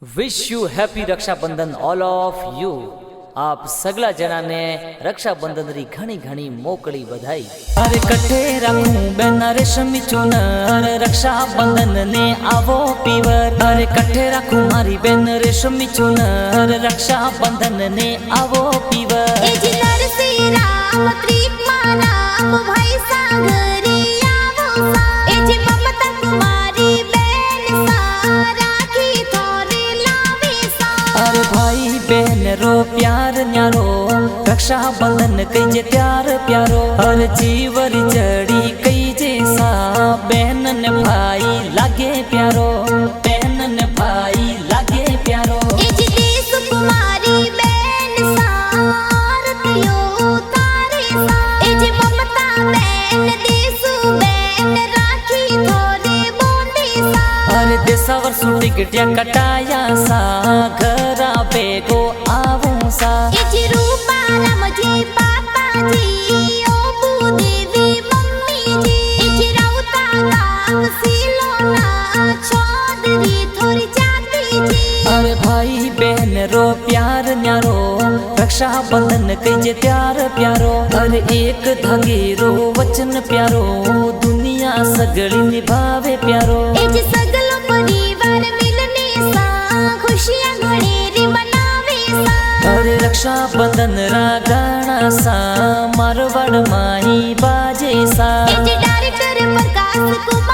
Wish you happy Rakshabandhan all of you. आप सगला जना ने रक्षाबंधन री घणी घणी मोकड़ी बधाई। अरे कटे रखूं बेना रेशमी चुनर रक्षाबंधन ने आवो पीवर। अरे कटे रखूं मारी बेन रेशमी चुनर रक्षाबंधन ने आवो पीवर। ए जी नरसी राम प्रीत माना भाई सागरी आवो सा। ए जी ममता तुम्हारी बेन सारा की थोरे लावे सा। अरे भाई बहन रो प्यार न्यारो रक्षाबंधन कई जे प्यार प्यारो। हर जीवरी जड़ी कई जैसा बहन ने भाई लागे प्यारो। बहन ने भाई लागे प्यारो। ए जी देश कुमारी बेन सारतियो तारे सा। ए जी ममता बेन देसु बेन राखी थोरे बोंदे सा। अरे देसावर सु टिकटिया कटाया सा घरा बेगो आवू सा। ए जी रूपा राम जी पापा जी ओ भूदेवी मम्मी जी। ए जी राउता गाव सिलोना चौधरी थोड़ी जाती जी। अरे भाई बहन रो प्यार न्यारो रक्षाबंधन कई जे प्यार प्यारो। अरे एक धागे रो वचन प्यारो दुनिया सगड़ी निभावे प्यारो। ए जी सगलो परिवार मिलने सा खुशियां घड़ेरी मनावे सा। अरे रक्षाबंधन रा गाना सा मारवाड़ माही बाजे सा। ए जी डायरेक्टर प्रकाश कुमार